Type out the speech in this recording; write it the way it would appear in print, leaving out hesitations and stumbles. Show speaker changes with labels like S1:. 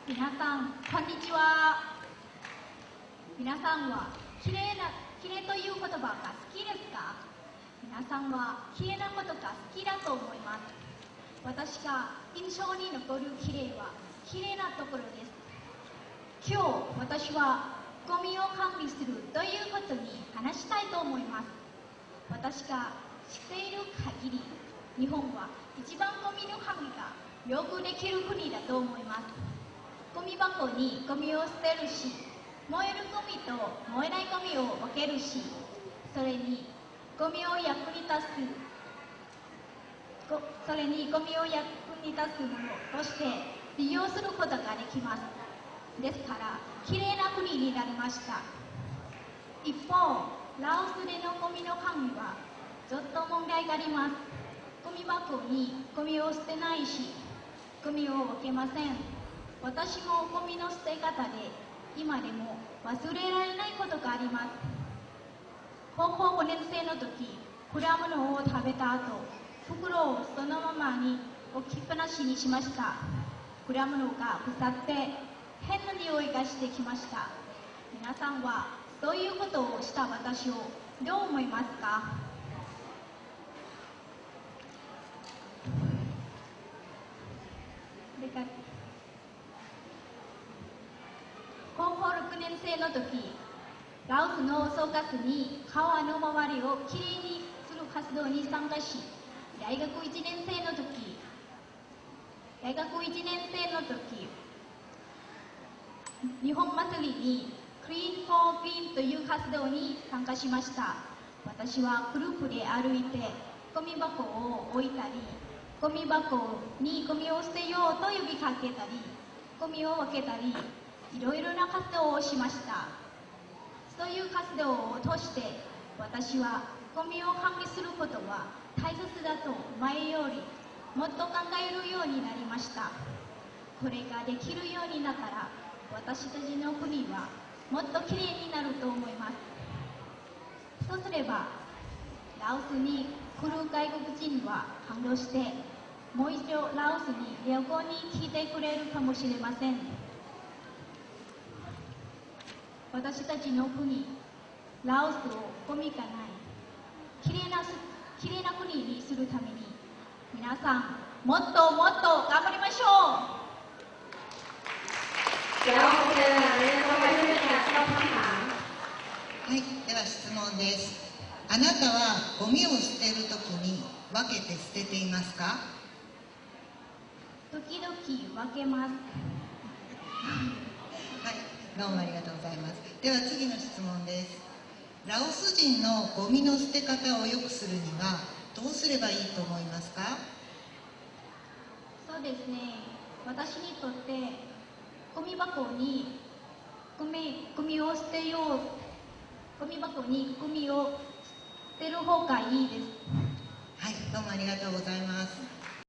S1: 皆さん、こんにちは。皆さんはきれいという言葉が好きですか？皆さんはきれいなことが好きだと思います。私が印象に残るきれいはきれいなところです。今日、私はゴミを管理するということに話したいと思います。私が知っている限り、日本は一番ゴミの管理がよくできる国だと思います。ゴミ箱にゴミを捨てるし、燃えるゴミと燃えないゴミを分けるし、それにゴミを役に立つものとして利用することができます。ですから、きれいな国になりました。一方、ラオスでのゴミの管理はちょっと問題があります。ゴミ箱にゴミを捨てないし、ゴミを分けません。私もゴミの捨て方で今でも忘れられないことがあります。高校5年生の時、果物を食べた後、袋をそのままに置きっぱなしにしました。果物が腐って変な匂いがしてきました。皆さんはそういうことをした私をどう思いますか？高校6年生の時、ラオスの総括に川の周りをきれいにする活動に参加し、大学1年生の時、日本祭りにクリーン・フォー・グリーンという活動に参加しました。私はグループで歩いてゴミ箱を置いたり、ゴミ箱にゴミを捨てようと呼びかけたり、ゴミを分けたり、いろいろな活動をしました。そういう活動を通して、私はゴミを管理することは大切だと前よりもっと考えるようになりました。これができるようになったら、私たちの国はもっときれいになると思います。そうすれば、ラオスに来る外国人は感動して、もう一度ラオスに旅行に来てくれるかもしれません。私たちの国、ラオスをゴミがないきれいな国にするために、皆さん、もっともっと頑張りましょう。
S2: はい、では質問です。あなたはゴミを捨てるときに分けて捨てていますか？
S1: 時々分けます。
S2: はい、どうもありがとうございます。では次の質問です。ラオス人のゴミの捨て方を良くするにはどうすればいいと思いますか？
S1: そうですね。私にとってゴミ箱にゴミを捨てよう。ゴミ箱にゴミを捨てる方がいいです。
S2: はい、どうもありがとうございます。